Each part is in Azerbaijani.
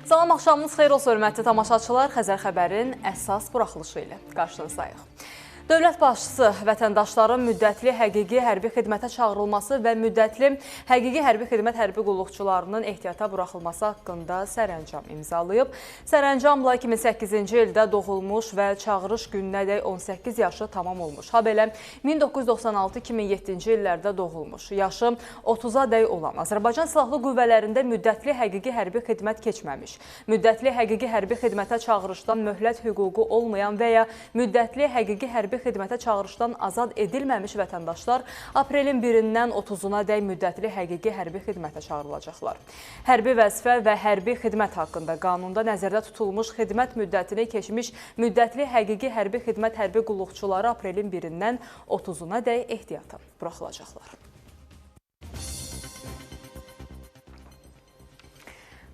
Salam, axşamınız xeyir olsun, hörmətli tamaşaçılar. Xəzər xəbərin əsas buraxılışı ilə qarşınızdayıq. Dövlət başçısı vətəndaşların müddətli həqiqi hərbi xidmətə çağırılması və müddətli həqiqi hərbi xidmət hərbi qulluqçularının ehtiyata buraxılması haqqında sərəncam imzalayıb. Sərəncamla 2008-ci ildə doğulmuş və çağırış gününədək 18 yaşı tamam olmuş. Habelə 1996-2007-ci illərdə doğulmuş, yaşı 30-a dək olan Azərbaycan Silahlı Qüvvələrində müddətli həqiqi hərbi xidmət keçməmiş, müddətli həqiqi hərbi xidmətə çağırışdan möhlət hüququ olmayan və ya müddətli həqiqi hərbi xidmətə çağırışdan azad edilməmiş vətəndaşlar aprelin 1-dən 30-una dək müddətli həqiqi hərbi xidmətə çağırılacaqlar. Hərbi vəzifə və hərbi xidmət haqqında qanunda nəzərdə tutulmuş xidmət müddətini keçmiş müddətli həqiqi hərbi xidmət hərbi qulluqçuları aprelin 1-dən 30-una dək ehtiyata buraxılacaqlar.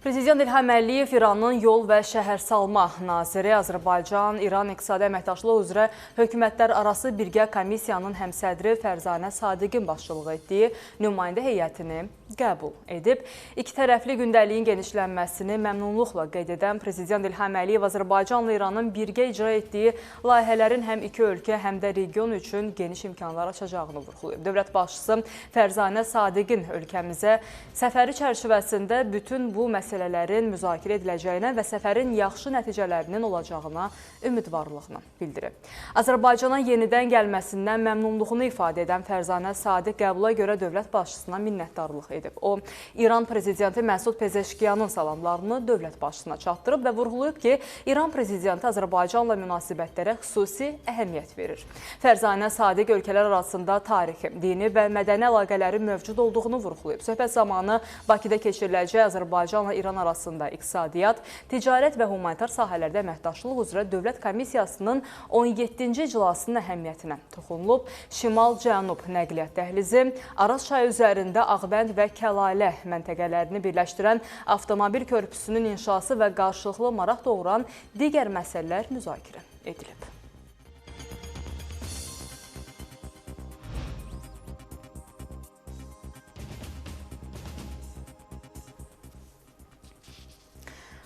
Prezident İlham Əliyev İranın yol və şəhərsalma naziri Azərbaycan-İran İqtisadi Əməkdaşlığı üzrə hökumətlər arası birgə komissiyanın həmsədri Fərzanə Sadiqin başçılığı etdiyi nümayəndə heyətini qəbul edib. İki tərəfli gündəliyin genişlənməsini məmnunluqla qeyd edən Prezident İlham Əliyev Azərbaycanla İranın birgə icra etdiyi layihələrin həm iki ölkə, həm də region üçün geniş imkanlar açacağını vurğulayıb. Dövlət başçısı Fərzanə Sadiqin ölkəmizə səfəri çərçivəsində bütün bu məsələlərin müzakirə ediləcəyinə və səfərin yaxşı nəticələrinin olacağına ümidvarlığını bildirib. Azərbaycana yenidən gəlməsindən məmnunluğunu ifadə edən Fərzanə Sadiq qəbula görə dövlət başçısına minnətdarlıq edib. O, İran prezidenti Məsud Pezeşkiyanın salamlarını dövlət başçısına çatdırıb və vurğulayıb ki, İran prezidenti Azərbaycanla münasibətlərə xüsusi əhəmiyyət verir. Fərzanə Sadiq ölkələr arasında tarixi, dini və mədəni əlaqələrin mövcud olduğunu vurğulayıb. Söhbət zamanı Bakıda keçiriləcək Azərbaycanla İran arasında iqtisadiyyat, ticarət və humanitar sahələrdə əməkdaşlıq üzrə Dövlət Komissiyasının 17-ci iclasının əhəmiyyətinə toxunulub. Şimal-Cənub nəqliyyat dəhlizi, Araz çayı üzərində Ağbənd və Kəlalə məntəqələrini birləşdirən avtomobil körpüsünün inşası və qarşılıqlı maraq doğuran digər məsələlər müzakirə edilib.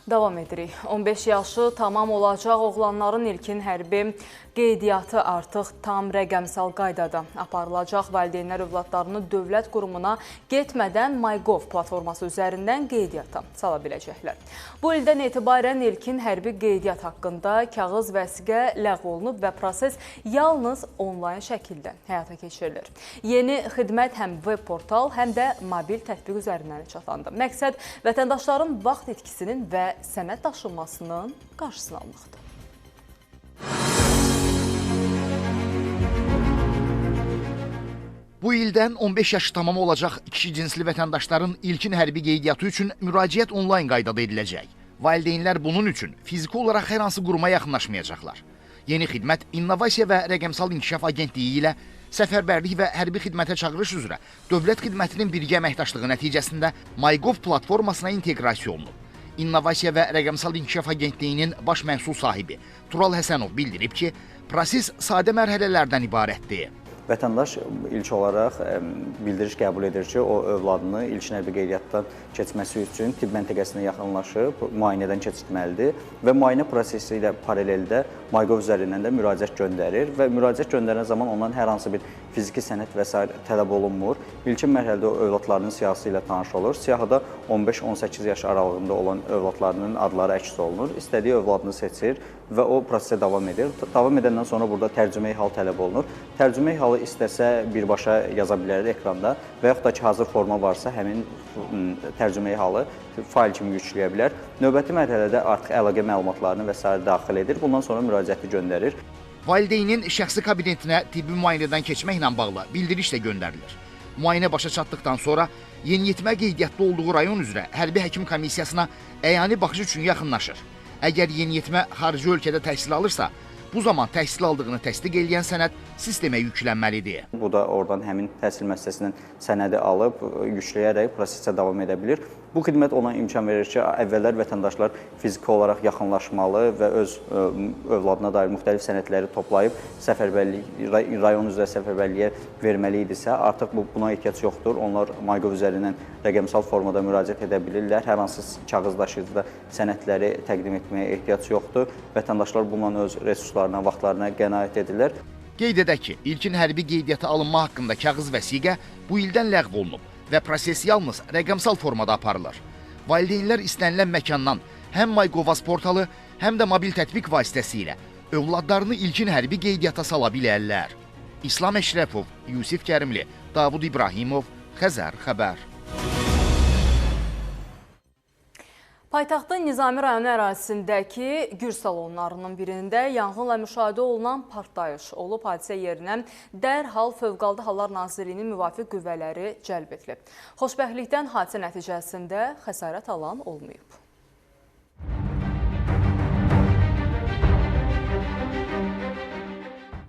Davam edirik. 15 yaşı tamam olacaq oğlanların ilkin hərbi qeydiyyatı artıq tam rəqəmsal qaydada aparılacaq. Valideynlər övladlarını dövlət qurumuna getmədən MyGov platforması üzərindən qeydiyyata sala biləcəklər. Bu ildən etibarən ilkin hərbi qeydiyyat haqqında kağız vəsiqə ləğv olunub və proses yalnız onlayn şəkildə həyata keçirilir. Yeni xidmət həm web portal, həm də mobil tətbiq üzərindən çatlandı. Məqsəd vətəndaşların vaxt itkisinin və sənəd daşınmasının qarşısını almaqdır. Bu ildən 15 yaşı tamam olacaq kişi cinsli vətəndaşların ilkin hərbi qeydiyyatı üçün müraciət onlayn qaydada ediləcək. Valideynlər bunun üçün fiziki olaraq hər hansı quruma yaxınlaşmayacaqlar. Yeni xidmət İnnovasiya və Rəqəmsal İnkişaf Agentliyi ilə səfərbərlik və hərbi xidmətə çağırış üzrə dövlət xidmətinin birgə əməkdaşlığı nəticəsində MyGov platformasına inteqrasiya olunub. İnnovasiya və Rəqəmsal İnkişaf Agentliyinin baş məhsul sahibi Tural Həsənov bildirib ki, proses sadə mərhələlərdən ibarətdir. Vətəndaş ilk olaraq bildiriş qəbul edir ki, o övladını ilkin hərbi qeydiyyatdan keçməsi üçün tibb məntəqəsinə yaxınlaşıb müayinədən keçirməlidir və müayinə prosesi ilə paraleldə MyGov üzərindən də müraciət göndərir və müraciət göndərən zaman ondan hər hansı bir fiziki sənəd və s. tələb olunmur. İlkin mərhələdə o övladlarının siyahısı ilə tanış olur. Siyahıda 15-18 yaş aralığında olan övladlarının adları əks olunur. İstədiyi övladını seçir və o prosesə davam edir. Davam edəndən sonra burada tərcüməyi hal tələb olunur. Tərcüməyi halı istəsə birbaşa yaza bilər ekranda və yaxud da ki, hazır forma varsa həmin tərcüməyi halı fayl kimi yükləyə bilər. Növbəti mərhələdə artıq əlaqə məlumatlarını və s. daxil edir. Bundan sonra müraciəti göndərir. Valideynin şəxsi kabinetinə tibbi müayinədən keçməklə bağlı bildiriş də göndərilir. Müayinə başa çatdıqdan sonra yeniyetmə qeydiyyatda olduğu rayon üzrə hərbi həkim komissiyasına əyani baxış üçün yaxınlaşır. Əgər yeniyetmə xarici ölkədə təhsil alırsa, bu zaman təhsil aldığını təsdiq edən sənəd sistemə yüklənməlidir. Bu da oradan həmin təhsil müəssisəsinin sənədi alıb yükləyərək prosesə davam edə bilir. Bu xidmət ona imkan verir ki, əvvəllər vətəndaşlar fiziki olaraq yaxınlaşmalı və öz övladına dair müxtəlif sənədləri toplayıb rayon üzrə səfərbərliyə verməli idisə, artıq buna ehtiyac yoxdur. Onlar MyGov üzərindən rəqəmsal formada müraciət edə bilirlər. Hər hansı kağız daşıyıcıda sənədləri təqdim etməyə ehtiyac yoxdur. Vətəndaşlar bununla öz resurslarına, vaxtlarına qənaət edirlər. Qeyd edək ki, ilkin hərbi qeydiyyata alınma haqqında kağız vəsiqə bu ildən ləğv olunub və proses yalnız rəqəmsal formada aparılır. Valideynlər istənilən məkandan həm MyGov portalı, həm də mobil tətbiq vasitəsilə övladlarını ilkin hərbi qeydiyyata sala bilərlər. İslam Əşrəfov, Yusif Kərimli, Davud İbrahimov, Xəzər xəbər. Paytaxtın Nizami rayonu ərazisindəki gür salonlarının birində yanğınla müşahidə olunan partlayış olub. Hadisə yerinə dərhal Fövqəladə Hallar Nazirliyinin müvafiq qüvvələri cəlb edilib. Xoşbəxtlikdən hadisə nəticəsində xəsarət alan olmayıb.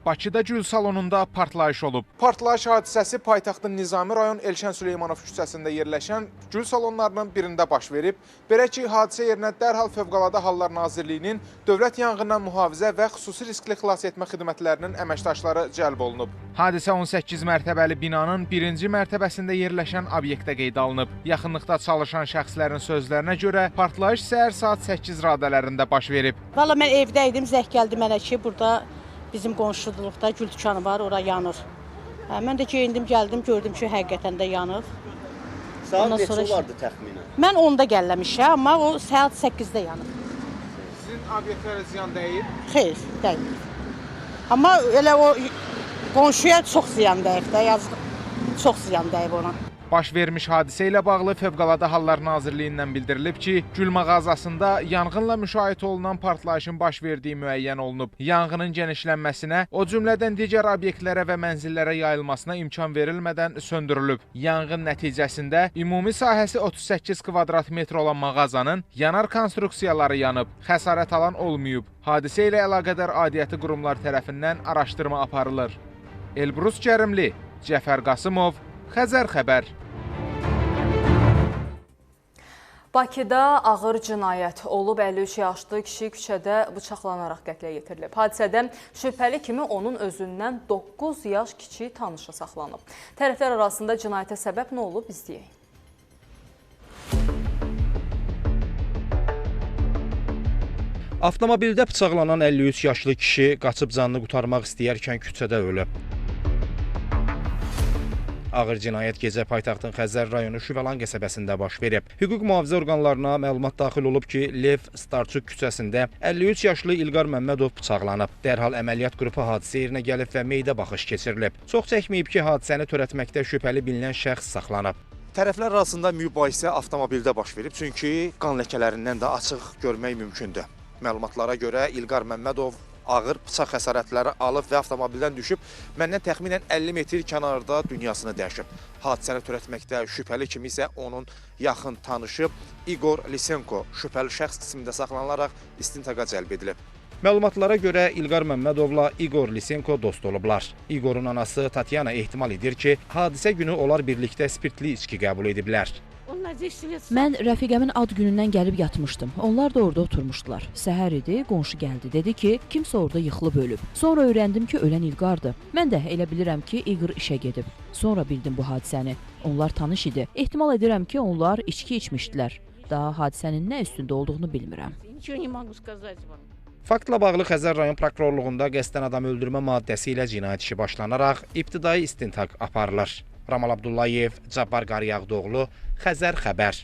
Bakıda gül salonunda partlayış olub. Partlayış hadisəsi paytaxtın Nizami rayon Elşən Süleymanov küçəsində yerləşən gül salonlarının birində baş verib. Belə ki, hadisə yerinə dərhal Fövqəladə Hallar Nazirliyinin Dövlət Yanğından Mühafizə və Xüsusi Riskli Xilas Etmə Xidmətlərinin əməkdaşları cəlb olunub. Hadisə 18 mərtəbəli binanın birinci mərtəbəsində yerləşən obyektdə qeydə alınıb. Yaxınlıqda çalışan şəxslərin sözlərinə görə partlayış səhər saat 8 radələrində baş verib. Valla mən evdəydim, zəng gəldi mənə ki, burada bizim qonşuluqda gül dükanı var, ora yanır. Mən də geyindim, gəldim, gördüm ki, həqiqətən də yanır. Saat neçə olardı təxminən? Mən 10-da gəlləmişəm, amma o saat 8-də yanır. Sizin obyektlərə ziyan dəyib? Xeyr, dəyib. Amma elə o qonşuya çox ziyan dəyib də, yazıq, çox ziyan dəyib ona. Baş vermiş hadisə ilə bağlı Fövqəladə Hallar Nazirliyindən bildirilib ki, gül mağazasında yanğınla müşahidə olunan partlayışın baş verdiyi müəyyən olunub. Yanğının genişlənməsinə, o cümlədən digər obyektlərə və mənzillərə yayılmasına imkan verilmədən söndürülüb. Yanğın nəticəsində ümumi sahəsi 38 kvadrat metr olan mağazanın yanar konstruksiyaları yanıb, xəsarət alan olmayıb. Hadisə ilə əlaqədar aidiyyəti qurumlar tərəfindən araşdırma aparılır. Elbrus Kərimli, Cəfər Qasımov, Xəzər xəbər. Bakıda ağır cinayət olub, 53 yaşlı kişi küçədə bıçaqlanaraq qətlə yetirilib. Hadisədən şübhəli kimi onun özündən 9 yaş kiçik tanışı saxlanıb. Tərəflər arasında cinayətə səbəb nə olub, izləyək. Avtomobildə bıçaqlanan 53 yaşlı kişi qaçıb canını qurtarmaq istəyərkən küçədə ölüb. Ağır cinayət gecə paytaxtın Xəzər rayonu Şüvəlan qəsəbəsində baş verib. Hüquq mühafizə orqanlarına məlumat daxil olub ki, Lev Starçuk küçəsində 53 yaşlı İlqar Məmmədov bıçaqlanıb. Dərhal əməliyyat qrupu hadisə yerinə gəlib və meydə baxış keçirilib. Çox çəkməyib ki, hadisəni törətməkdə şübhəli bilinən şəxs saxlanıb. Tərəflər arasında mübahisə avtomobildə baş verib, çünki qan ləkələrindən də açıq görmək mümkündür. Məlumatlara görə İlqar Məmmədov ağır bıçaq xəsarətləri alıb və avtomobildən düşüb, məndən təxminən 50 metr kənarda dünyasını dəyişib. Hadisəni törətməkdə şübhəli kimi isə onun yaxın tanışı İqor Lisenko şübhəli şəxs qismində saxlanılaraq istintaqa cəlb edilib. Məlumatlara görə İlqar Məmmədovla İqor Lisenko dost olublar. İqorun anası Tatyana ehtimal edir ki, hadisə günü onlar birlikdə spirtli içki qəbul ediblər. Mən rəfiqəmin ad günündən gəlib yatmışdım. Onlar da orada oturmuşdular. Səhər idi, qonşu gəldi. Dedi ki, kimsə orada yıxılıb ölüb. Sonra öyrəndim ki, ölən İlqardır. Mən də elə bilirəm ki, İqor işə gedib. Sonra bildim bu hadisəni. Onlar tanış idi. Ehtimal edirəm ki, onlar içki içmişdilər. Daha hadisənin nə üstündə olduğunu bilmirəm. Faktla bağlı Xəzər rayon prokurorluğunda qəsdən adam öldürmə maddəsi ilə cinayət işi başlanaraq ibtidai istintaq aparılır. Ramal Abdullayev, Cabbar Qarıyağdıoğlu, Xəzər xəbər.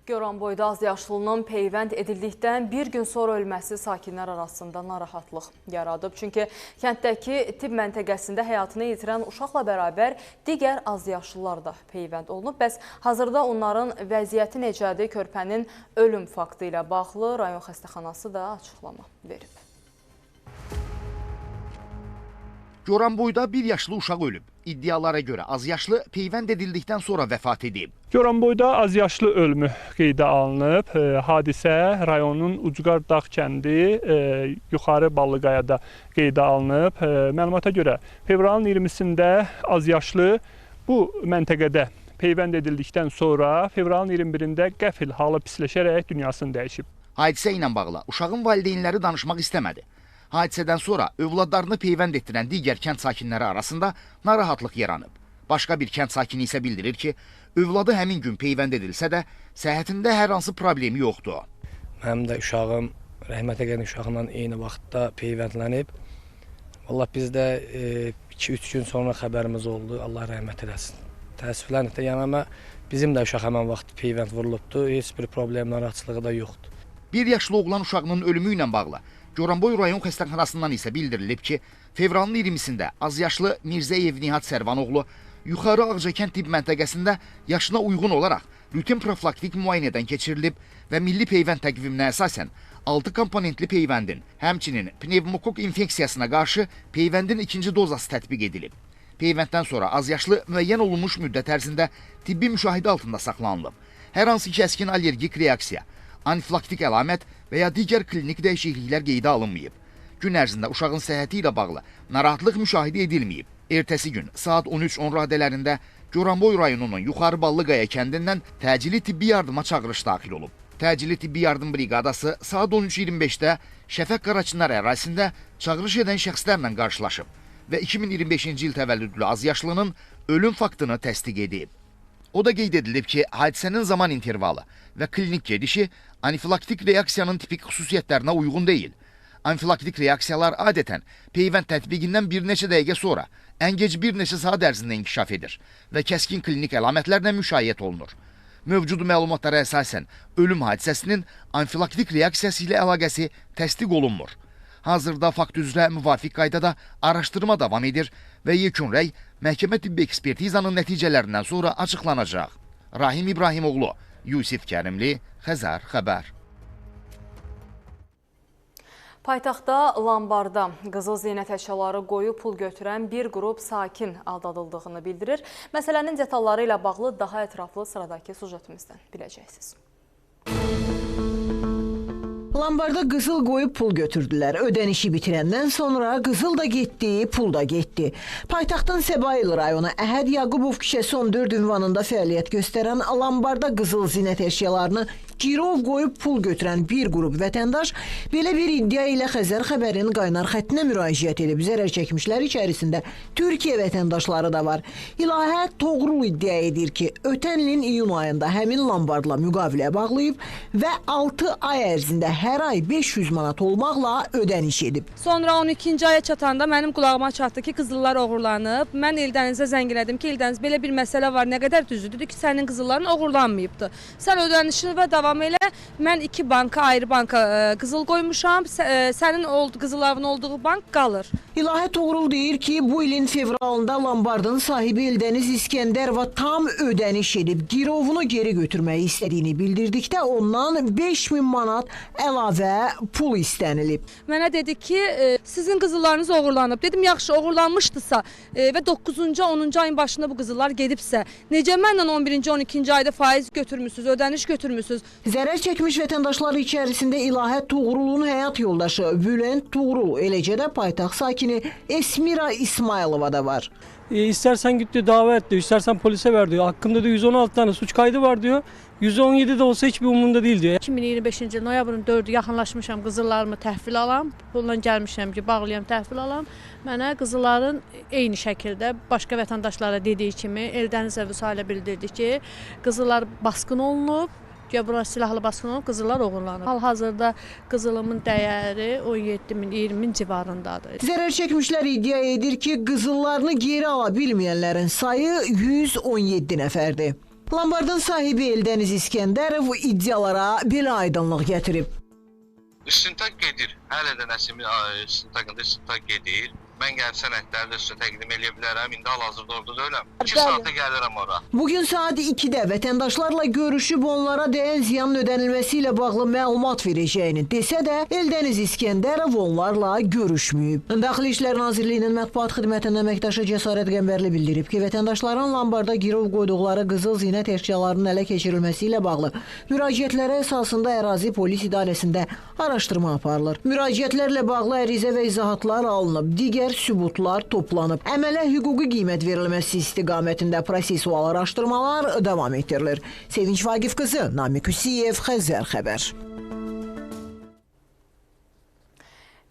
Goranboyda azyaşlının peyvənd edildikdən bir gün sonra ölməsi sakinlər arasında narahatlıq yaradıb. Çünki kənddəki tibb məntəqəsində həyatını yitirən uşaqla bərabər digər azyaşlılar da peyvənd olunub. Bəs hazırda onların vəziyyəti necədir? Körpənin ölüm faktı ilə bağlı rayon xəstəxanası da açıqlama verib. Goranboyda bir yaşlı uşaq ölüb. İddialara görə azyaşlı peyvənd edildikdən sonra vəfat edib. Goranboyda azyaşlı ölümü qeydə alınıb. Hadisə rayonun Ucqar Dağ kəndi Yuxarı Ballıqayada qeydə alınıb. Məlumata görə fevralın 20-sində azyaşlı bu məntəqədə peyvənd edildikdən sonra fevralın 21-də qəfil halı pisləşərək dünyasını dəyişib. Hadisə ilə bağlı uşağın valideynləri danışmaq istəmədi. Hadisədən sonra övladlarını peyvənd etdirən digər kənd sakinləri arasında narahatlıq yaranıb. Başqa bir kənd sakini isə bildirir ki, övladı həmin gün peyvənd edilsə də, səhhətində hər hansı problemi yoxdur. Mənim də uşağım rəhmətə gələn uşağımla eyni vaxtda peyvəndlənib. Vallahi bizdə 2-3 gün sonra xəbərimiz oldu. Allah rəhmət eləsin. Təəssüflənib də yanıma bizim də uşaq həmin vaxt peyvənd vurulubdu. Heç bir problem, narahatçılığı da yoxdur. 1 yaşlı oğlan uşağının ölümü ilə bağlı Goranboy rayon xəstəxanasından isə bildirilib ki, fevralın 20-sində azyaşlı Mirzəyev Nihat Sərvanoğlu Yuxarı Ağcakənd tibb məntəqəsində yaşına uyğun olaraq rutin profilaktik müayinədən keçirilib və milli peyvənd təqviminə əsasən 6 komponentli peyvəndin, həmçinin pnevmokok infeksiyasına qarşı peyvəndin 2-ci dozası tətbiq edilib. Peyvənddən sonra azyaşlı müəyyən olunmuş müddət ərzində tibbi müşahidə altında saxlanılıb. Hər hansı kəskin allergik reaksiya, anafilaktik əlamət və ya digər klinik dəyişikliklər qeydə alınmayıb. Gün ərzində uşağın səhhəti ilə bağlı narahatlıq müşahidə edilməyib. Ertəsi gün saat 13:10 radələrində Goranboy rayonunun Yuxarı Ballıqaya kəndindən təcili tibbi yardıma çağırış daxil olub. Təcili tibbi yardım briqadası saat 13:25-də Şəfəq Qaraçınar ərazisində çağırış edən şəxslərlə qarşılaşıb və 2025-ci il təvəllüdlü azyaşlının ölüm faktını təsdiq edib. O da qeyd edilib ki, hadisənin zaman intervalı və klinik gedişi anafilaktik reaksiyanın tipik xüsusiyyətlərinə uyğun deyil. Anafilaktik reaksiyalar adətən peyvənd tətbiqindən bir neçə dəqiqə sonra, ən gec bir neçə saat ərzində inkişaf edir və kəskin klinik əlamətlərlə müşayiət olunur. Mövcud məlumatlara əsasən ölüm hadisəsinin anafilaktik reaksiyası ilə əlaqəsi təsdiq olunmur. Hazırda fakt üzrə müvafiq qaydada araşdırma davam edir və yekun rəy məhkəmə tibbi ekspertizanın nəticələrindən sonra açıqlanacaq. Rahim İbrahimoğlu, Yusif Kərimli, Xəzər xəbər. Paytaxtda Lambarda qızıl zinət əşyaları qoyub pul götürən bir qrup sakin aldadıldığını bildirir. Məsələnin detalları ilə bağlı daha ətraflı sıradakı sujetimizdən biləcəksiniz. Lambarda qızıl qoyub pul götürdülər. Ödənişi bitirəndən sonra qızıl da getdi, pul da getdi. Paytaxtın Səbail rayonu Əhəd Yaqubov küçəsi 14 ünvanında fəaliyyət göstərən Lambarda qızıl zinət əşyalarını girov qoyub pul götürən bir qrup vətəndaş belə bir iddia ilə Xəzər xəbərin qaynar xəttinə müraciət edib. Zərər çəkmişlər içərisində Türkiyə vətəndaşları da var. İlahə Toğrul iddia edir ki, ötən ilin iyun ayında həmin Lambardla müqavilə bağlayıb və 6 ay ərzində hər ay 500 manat olmaqla ödəniş edib. Sonra 12-ci aya çatanda mənim qulağıma çatdı ki, qızıllar oğurlanıb. Mən Eldənizə zəng elədim ki, Eldəniz belə bir məsələ var, nə qədər düzdür? Dedi ki, sənin qızılların oğurlanmayıbdı. Sən ödənişini və davam elə. Mən 2 banka, ayrı banka qızıl qoymuşam. Sənin qızılların olduğu bank qalır. İlahə Toğrul deyir ki, bu ilin fevralında Lambardın sahibi Eldəniz İskəndərova tam ödəniş edib. Girovunu geri götürməyi istədiyini bildirdikdə ondan 5000 manat əlavə pul istənilib. Mənə dedi ki, sizin qızıllarınız oğurlanıb. Dedim, yaxşı, oğurlanmışdısa və 9-cu, 10-cu ayın başında bu qızıllar gedibsə, necə mənlə 11-ci, 12-ci ayda faiz götürmüsünüz, ödəniş götürmüsünüz? Zərər çəkmiş vətəndaşlar içərisində İlahə Tuğrulun həyat yoldaşı Bülent Tuğrul, eləcə də paytaxt sakini Esmira İsmailova da var. İstersen gitti dava et diyor, istersen polise ver diyor. Hakkımda da 116 tane suç kaydı var diyor. 117 de olsa hiçbir umurumda değil diyor. 2025-ci il noyabrın 4-ü yaxınlaşmışam, qızıllarımı təhvil alam. Bundan gəlmişəm ki, bağlayam, təhvil alam. Mənə qızılların eyni şəkildə başqa vətəndaşlara dediyi kimi Eldənizə vüsalə bildirdi ki, qızıllar basqın olunub. Bura silahlı basqın olub, qızıllar oğurlanıb. Hal-hazırda qızılımın dəyəri 17 min, 20 min civarındadır. Zərər çəkmişlər iddia edir ki, qızıllarını geri ala bilməyənlərin sayı 117 nəfərdir. Lambardın sahibi Eldəniz İskəndərov iddialara belə aydınlıq gətirib. İstintaq gedir. Hələ də Nəsimin istintaqında istintaq gedir. Mən gəlib sənədləri də sizə təqdim edə bilərəm. İndi hal-hazırda orada deyiləm. 2 saata gəlirəm ora. Bugün saat 2-də vətəndaşlarla görüşüb onlara dəyən ziyanın ödənilməsi ilə bağlı məlumat verəcəyini desə də, Eldəniz İskəndərov onlarla görüşməyib. Daxili İşlər Nazirliyinin mətbuat xidmətinin əməkdaşı Cəsarət Qəmbərli bildirib ki, vətəndaşların Lambarda girov qoyduqları qızıl zinət əşyalarının ələ keçirilməsi ilə bağlı müraciətlərə əsasında ərazi polis idarəsində araşdırma aparılır. Müraciətlərlə bağlı ərizə və izahatlar alınıb. Digər dəlillər, sübutlar toplanıb. Əmələ hüquqi qiymət verilməsi istiqamətində prosesual araşdırmalar davam etdirilir. Sevinç Vagif qızı, Namiq Hüsiyev, Xəzər xəbər.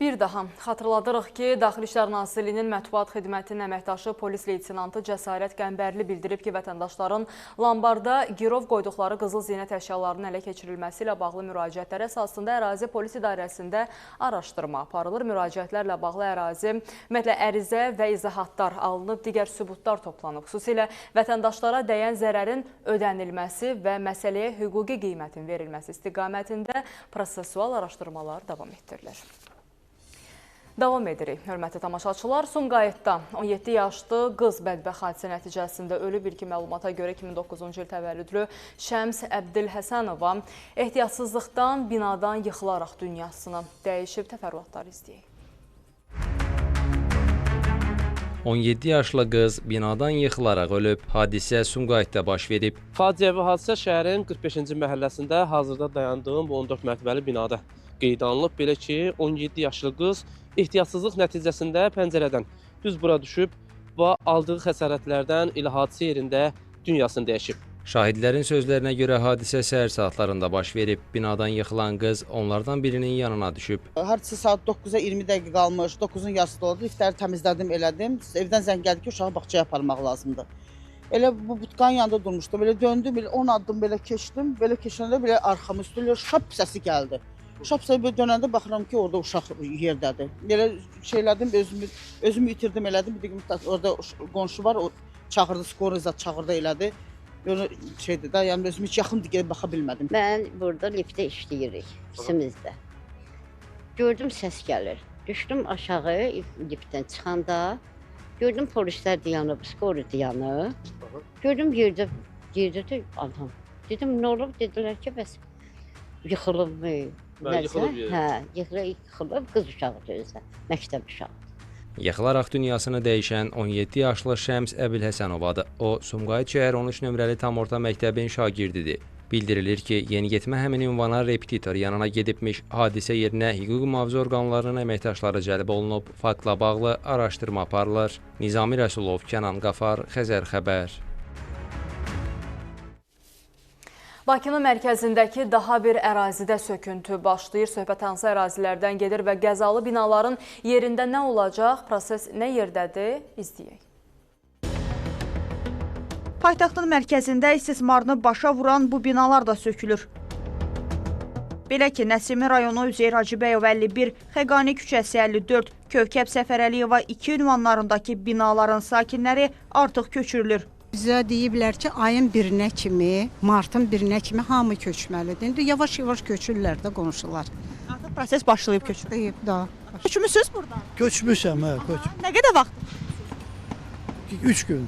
Bir daha xatırladırıq ki, Daxili İşlər Nazirliyinin Mətbuat Xidmətinin əməkdaşı polis leytenantı Cəsarət Qəmbərli bildirib ki, vətəndaşların lambarda girov qoyduqları qızıl zinət əşyalarının ələ keçirilməsi ilə bağlı müraciətlər əsasında ərazi polis idarəsində araşdırma aparılır. Müraciətlərlə bağlı ərazi, ümumiyyətlə ərizə və izahatlar alınıb, digər sübutlar toplanıb. Xüsusilə vətəndaşlara dəyən zərərin ödənilməsi və məsələyə hüquqi qiymətin verilməsi istiqamətində prosesual araşdırmalar davam etdirilir. Davam edirik. Hörmətli tamaşaçılar, Sumqayıtda 17 yaşlı qız bədbəxt hadisə nəticəsində ölüb. İlkin məlumata görə 2009-cu il təvəllüdlü Şəms Əbdülhəsənova ehtiyatsızlıqdan binadan yıxılaraq dünyasını dəyişib. Təfərrüatları izləyək. 17 yaşlı qız binadan yıxılaraq ölüb. Hadisə Sumqayıtda baş verib. Faciəvi hadisə şəhərin 45-ci məhəlləsində hazırda dayandığım bu 14 mərtəbəli binada qeydə alınıb. Belə ki, 17 yaşlı qız ehtiyatsızlıq nəticəsində pəncərədən düz bura düşüb və aldığı xəsarətlərdən elə hadisə yerində dünyasını dəyişib. Şahidlərin sözlərinə görə hadisə səhər saatlarında baş verib. Binadan yıxılan qız onlardan birinin yanına düşüb. Hardasa saat 9-a 20 dəqiqə qalmış, 9-un yarısı oldu. İftari təmizlədim, elədim. Evdən zəng gəldi ki, uşağı bağçaya aparmaq lazımdır. Elə bu butkanın yanında durmuşdu. Belə döndüm, 10 addım belə keçdim. Belə keçəndə belə arxamı üstündə şap səsi gəldi. Şap səsi belə dönəndə baxıram ki, orada uşaq yerdədir. Belə şeylədim, özümü itirdim, elədim. Bir dəqiqə orada qonşu var, o çağırdı, skorizat çağırdı, elədi. Böyle şeydi də, yəni özüm heç yaxın digərə baxa bilmədim. Mən burada liftdə işləyirik, ikimizdə. Gördüm səs gəlir. Düşdüm aşağı liftdən çıxanda. Gördüm polislər dayanıb, skori dayanıb. Gördüm yerdə adam. Dedim, nə olub? Dedilər ki, bəs yıxılıb mı? Hə, yıxılıb, qız uşağıdır özə, məktəb uşağı. Yıxılaraq dünyasını dəyişən 17 yaşlı Şəms Əbdülhəsənovadır. O, Sumqayıt şəhər 13 nömrəli tam orta məktəbin şagirdidir. Bildirilir ki, yeniyetmə həmin ünvana repetitor yanına gedibmiş. Hadisə yerinə hüquq mühafizə orqanlarının əməkdaşları cəlb olunub. Faktla bağlı araşdırma aparılır. Nizami Rəsulov, Kənan Qafar, Xəzər xəbər. Bakının mərkəzindəki daha bir ərazidə söküntü başlayır. Söhbət hansı ərazilərdən gedir və qəzalı binaların yerində nə olacaq, proses nə yerdədir, izləyək. Paytaxtın mərkəzində istismarını başa vuran bu binalar da sökülür. Belə ki, Nəsimi rayonu Üzeyir Hacıbəyov 51, Xəqani küçəsi 54, Kövkəb Səfərəliyeva 2 ünvanlarındakı binaların sakinləri artıq köçürülür. Bizə deyiblər ki, ayın 1-nə kimi, martın 1-nə kimi hamı köçməlidir. İndi yavaş-yavaş köçürlər də qonşular. Artıq proses başlayıb köçürüb da. Köçmüsünüz burada? Köçmüşəm, hə, Nə qədər vaxt? 3 gün.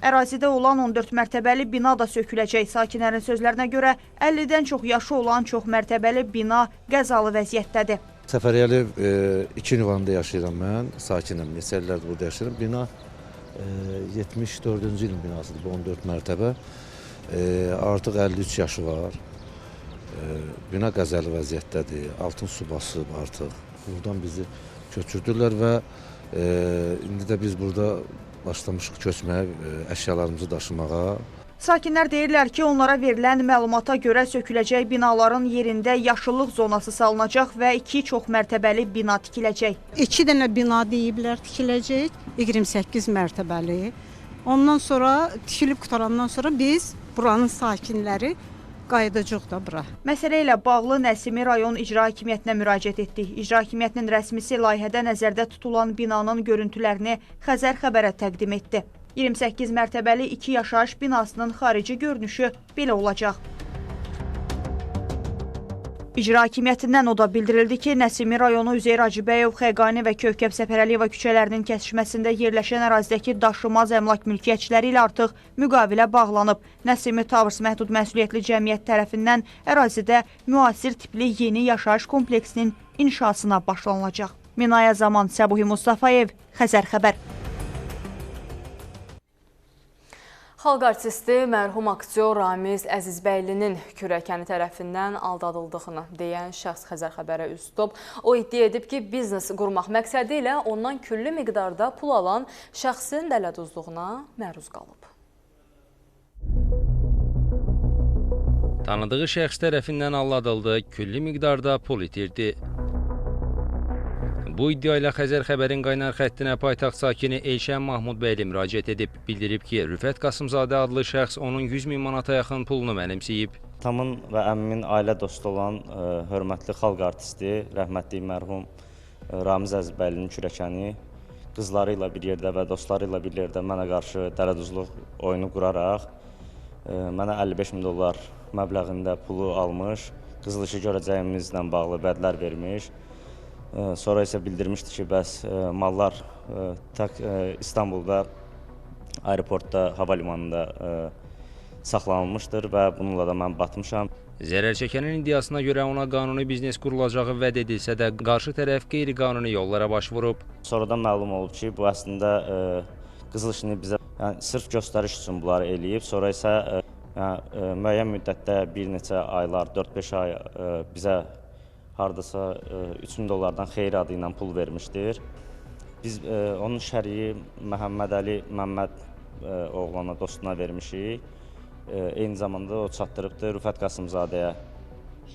Ərazidə olan 14 mərtəbəli bina da söküləcək. Sakinlərin sözlərinə görə 50-dən çox yaşı olan çox mərtəbəli bina qəzalı vəziyyətdədir. Səfərəliyev 2 ünvanında yaşayıram mən, sakinəm. Neçə illərdir burada yaşayıram. Bina 74-cü ilin binasıdır, bu 14 mərtəbə. Artıq 53 yaşı var. Bina qəzalı vəziyyətdədir, altın su basıb artıq. Buradan bizi köçürdülər və indi də biz burada başlamışıq köçməyə, əşyalarımızı daşımağa. Sakinlər deyirlər ki, onlara verilən məlumata görə söküləcək binaların yerində yaşıllıq zonası salınacaq və 2 çox mərtəbəli bina tikiləcək. 2 dənə bina deyiblər tikiləcək, 28 mərtəbəli. Ondan sonra, tikilib qutarandan sonra biz buranın sakinləri qayıdacaq da bura. Məsələ ilə bağlı Nəsimi rayon icra hakimiyyətinə müraciət etdik. İcra hakimiyyətinin rəsmisi layihədə nəzərdə tutulan binanın görüntülərini Xəzər xəbərə təqdim etdi. 28 mərtəbəli 2 yaşayış binasının xarici görünüşü belə olacaq. İcra hakimiyyətindən o da bildirildi ki, Nəsimi rayonu Üzeyir Hacıbəyov, Xəqani və Kövkəb Səfərəliyeva küçələrinin kəsişməsində yerləşən ərazidəki daşınmaz əmlak mülkiyyətçiləri ilə artıq müqavilə bağlanıb. Nəsimi Towers məhdud məsuliyyətli cəmiyyət tərəfindən ərazidə müasir tipli yeni yaşayış kompleksinin inşasına başlanılacaq. Minaya Zaman, Səbuhi Mustafayev, Xəzər xəbər. Xalq artisti mərhum aktyor Ramiz Əzizbəylinin kürəkəni tərəfindən aldadıldığını deyən şəxs Xəzər xəbərə üz tutub. O iddia edib ki, biznes qurmaq məqsədi ilə ondan küllü miqdarda pul alan şəxsin dələduzluğuna məruz qalıb. Tanıdığı şəxs tərəfindən aldadıldı, küllü miqdarda pul itirdi. Bu iddia ilə Xəzər xəbərin qaynar xəttinə paytaxt sakini Elşən Mahmudbəyli müraciət edib. Bildirib ki, Rüfət Qasımzadə adlı şəxs onun 100 min manata yaxın pulunu mənimsəyib. Atamın və əmmimin ailə dostu olan hörmətli xalq artisti, rəhmətli mərhum Ramiz Əzizbəylinin kürəkəni qızları ilə bir yerdə və dostları ilə bir yerdə mənə qarşı dələduzluq oyunu quraraq mənə 55 min dollar məbləğində pulu almış, qızılışı görəcəyimizlə bağlı vədlər vermiş. Sonra isə bildirmişdi ki, bəs mallar İstanbulda, aeroportda, hava limanında saxlanılmışdır və bununla da mən batmışam. Zərər çəkənin iddiasına görə ona qanuni biznes qurulacağı vəd edilsə də qarşı tərəf qeyri-qanuni yollara başvurub. Sonradan məlum olub ki, bu əslində qızıl işini bizə sırf göstəriş üçün bunları eləyib. Sonra isə müəyyən müddətdə bir neçə aylar, 4-5 ay bizə hardasa 3000 dollardan xeyri adı ilə pul vermişdir. Biz onun şəriyi Məhəmməd Əli Məmməd oğlana, dostuna vermişik. Eyni zamanda o çatdırıbdır Rüfət Qasımzadəyə.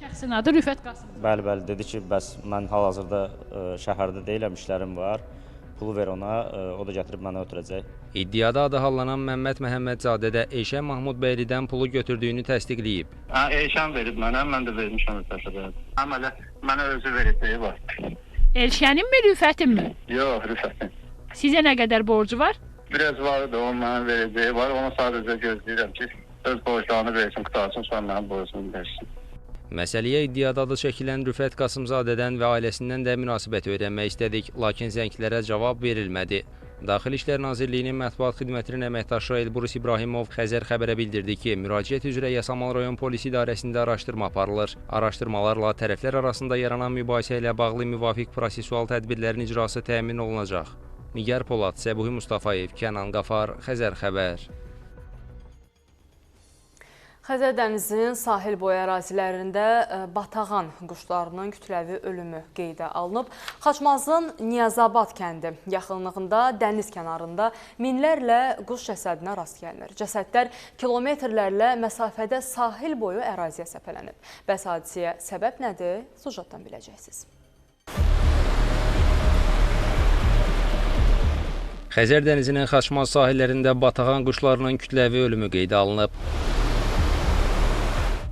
Şəxsin adı Rüfət Qasımzadə. Bəli, bəli, dedi ki, bəs mən hal-hazırda şəhərdə deyiləm, işlərim var. Pulu ver ona, o da gətirib mənə ötürəcək. İddiada adı hallanan Məmməd Məhəmmədzadə də Elşən Mahmudbəylidən pulu götürdüyünü təsdiqləyib. Elşən verib mənə, mən də vermişəm Rüfətə. Əmələ mənə özü verəcəyi var. Elşənin mi, Rüfətin mi? Yox, Rüfətin. Sizə nə qədər borcu var? Biraz vardı, onun mənə verəcəyi var. Ona sadəcə gözləyirəm ki, öz borclarını versin, qutarsın, sonra mənim borcumu versin. Məsələyə iddiada adı çəkilən Rüfət Qasımzadədən və ailəsindən də münasibət öyrənmək istədik, lakin zənglərə cavab verilmədi. Daxili İşlər Nazirliyinin mətbuat xidmətinin əməkdaşı Elbrus İbrahimov Xəzər xəbərə bildirdi ki, müraciət üzrə Yasamal rayon polis idarəsində araşdırma aparılır. Araşdırmalarla tərəflər arasında yaranan mübahisə ilə bağlı müvafiq prosesual tədbirlərin icrası təmin olunacaq. Nigar Polad, Səbuhi Mustafayev, Kənan Qafar, Xəzər xəbər. Xəzər dənizinin sahil boyu ərazilərində batağan quşlarının kütləvi ölümü qeydə alınıb. Xaçmazın Niyazabad kəndi yaxınlığında dəniz kənarında minlərlə quş cəsədinə rast gəlinir. Cəsədlər kilometrlərlə məsafədə sahil boyu əraziyə səpələnib. Bəs hadisəyə səbəb nədir? Sujetdən biləcəksiniz. Xəzər dənizinin Xaçmaz sahillərində batağan quşlarının kütləvi ölümü qeydə alınıb.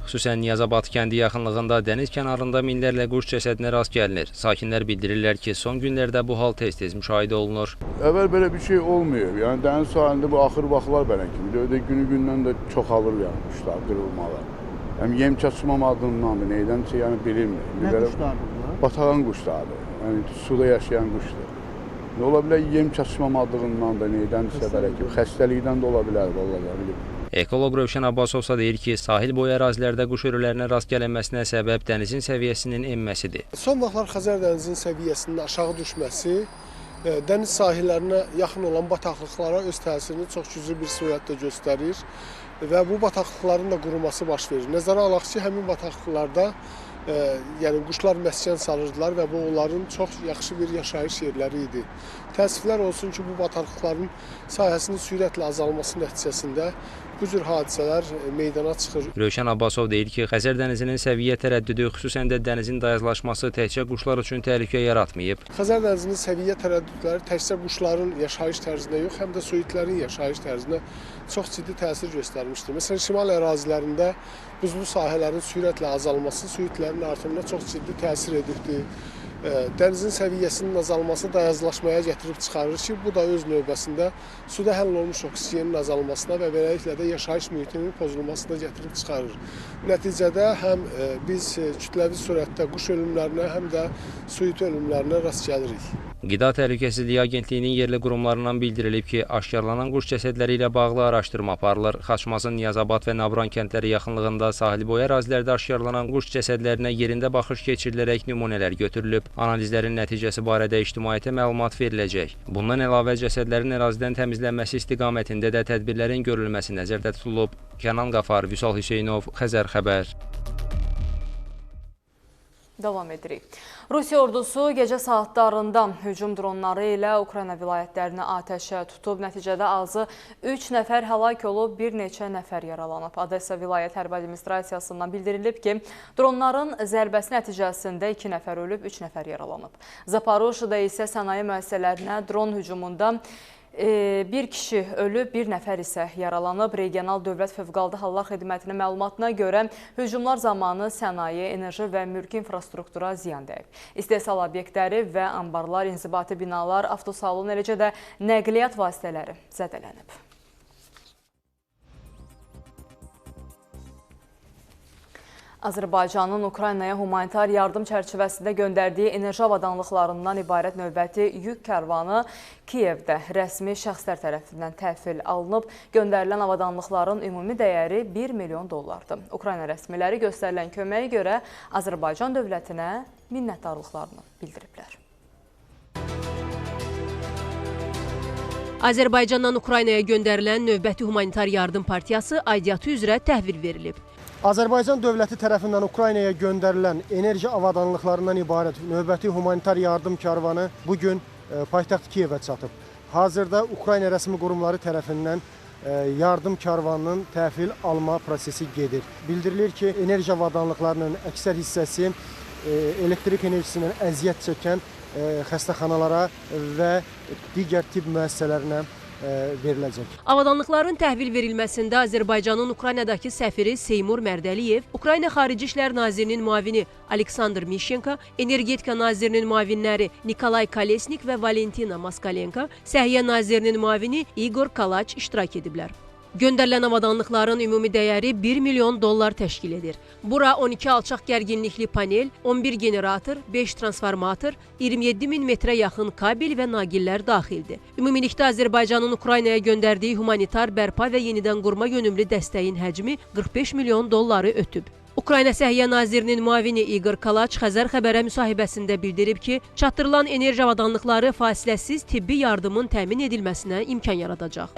Xüsusən Niyazabad kəndi yaxınlığında dəniz kənarında minlərlə quş cəsədinə rast gəlinir. Sakinlər bildirirlər ki, son günlərdə bu hal tez-tez müşahidə olunur. Əvvəl belə bir şey olmuyor. Yəni dəniz sahilində bu axır vaxtlar belə kimi. Ödə günü-gündən də çoxalır yəni quşlar, qırılmalar. Yəni yem çatışmamadığındandır, neydən yəni bilinmir. Nə quşlardır bunlar? Batağan quşlardır. Yəni suda yaşayan quşlar. Nə ola bilər yem çatışmamadığından da, neydənsə belə kimi. Xəstəlikdən də ola bilər, vallahi bilmirəm. Ekoloq Rövşən Abbasov isə deyir ki, sahil boyu ərazilərdə quş ölülərinə rast gələnməsinə səbəb dənizin səviyyəsinin enməsidir. Son vaxtlar Xəzər dənizinin səviyyəsinin aşağı düşməsi dəniz sahillərinə yaxın olan bataqlıqlara öz təsirini çox güclü bir surətdə göstərir və bu bataqlıqların da quruması baş verir. Nəzərə alaq ki, həmin bataqlıqlarda yəni quşlar məskən salırdılar və bu onların çox yaxşı bir yaşayış yerləri idi. Təəssüflər olsun ki, bu bataqlıqların sahəsinin sürətlə azalması nəticəsində bu cür hadisələr meydana çıxır. Rövşən Abbasov deyir ki, Xəzər dənizinin səviyyə tərəddüdü, xüsusən də dənizin dayazlaşması təkcə quşlar üçün təhlükə yaratmayıb. Xəzər dənizinin səviyyə tərəddüdləri təkcə quşların yaşayış tərzinə yox, həm də suitlərin yaşayış tərzinə çox ciddi təsir göstərmişdir. Məsələn, şimal ərazilərində buzlu sahələrin sürətlə azalması suitlərin artımına çox ciddi təsir edibdir. Dənizin səviyyəsinin azalması dayazlaşmaya gətirib çıxarır ki, bu da öz növbəsində suda həll olmuş oksigenin azalmasına və beləliklə də yaşayış mühitinin pozulmasına gətirib çıxarır. Nəticədə həm biz kütləvi surətdə quş ölümlərinə, həm də suit ölümlərinə rast gəlirik. Qida Təhlükəsizliyi Agentliyinin yerli qurumlarından bildirilib ki, aşkarlanan quş cəsədləri ilə bağlı araşdırma aparılır. Xaçmazın Niyazabad və Nabran kəndləri yaxınlığında sahilboyu ərazilərdə aşkarlanan quş cəsədlərinə yerində baxış keçirilərək nümunələr götürülüb. Analizlərin nəticəsi barədə ictimaiyyətə məlumat veriləcək. Bundan əlavə cəsədlərin ərazidən təmizlənməsi istiqamətində də tədbirlərin görülməsi nəzərdə tutulub. Kənan Qafar, Vüsal Hüseynov, Xəzər xəbər. Davam edirik. Rusiya ordusu gecə saatlarında hücum dronları ilə Ukrayna vilayətlərini atəşə tutub. Nəticədə azı 3 nəfər həlak olub, bir neçə nəfər yaralanıb. Odessa vilayət hərbi administrasiyasından bildirilib ki, dronların zərbəsi nəticəsində 2 nəfər ölüb, 3 nəfər yaralanıb. Zaporojyeda isə sənaye müəssisələrinə dron hücumunda bir kişi ölüb, bir nəfər isə yaralanıb. Regional Dövlət Fövqəladə Hallar Xidmətinin məlumatına görə hücumlar zamanı sənaye, enerji və mülki infrastruktura ziyan dəyib. İstehsal obyektləri və ambarlar, inzibati binalar, avtosalon, eləcə də nəqliyyat vasitələri zədələnib. Azərbaycanın Ukraynaya humanitar yardım çərçivəsində göndərdiyi enerji avadanlıqlarından ibarət növbəti yük kərvanı Kiyevdə rəsmi şəxslər tərəfindən təhvil alınıb. Göndərilən avadanlıqların ümumi dəyəri 1 milyon dollardır. Ukrayna rəsmiləri göstərilən köməyə görə Azərbaycan dövlətinə minnətdarlıqlarını bildiriblər. Azərbaycandan Ukraynaya göndərilən növbəti humanitar yardım partiyası aidiyyatı üzrə təhvil verilib. Azərbaycan dövləti tərəfindən Ukraynaya göndərilən enerji avadanlıqlarından ibarət növbəti humanitar yardım karvanı bugün paytaxt Kiyevə çatıb. Hazırda Ukrayna rəsmi qurumları tərəfindən yardım karvanının təhvil alma prosesi gedir. Bildirilir ki, enerji avadanlıqlarının əksər hissəsi elektrik enerjisindən əziyyət çəkən xəstəxanalara və digər tibb müəssisələrinə veriləcək. Avadanlıqların təhvil verilməsində Azərbaycanın Ukraynadakı səfiri Seymur Mərdəliyev, Ukrayna Xarici İşlər Nazirinin müavini Aleksandr Mişenko, Energetika Nazirinin müavinləri Nikolay Kolesnik və Valentina Moskalenko, Səhiyyə Nazirinin müavini Igor Kalaç iştirak ediblər. Göndərilən avadanlıqların ümumi dəyəri 1 milyon dollar təşkil edir. Bura 12 alçaq gərginlikli panel, 11 generator, 5 transformator, 27 min metrə yaxın kabel və naqillər daxildir. Ümumilikdə Azərbaycanın Ukraynaya göndərdiyi humanitar bərpa və yenidən qurma yönümlü dəstəyin həcmi 45 milyon dolları ötüb. Ukrayna Səhiyyə Nazirinin müavini Igor Kalaç Xəzər xəbərə müsahibəsində bildirib ki, çatdırılan enerji avadanlıqları fasiləsiz tibbi yardımın təmin edilməsinə imkan yaradacaq.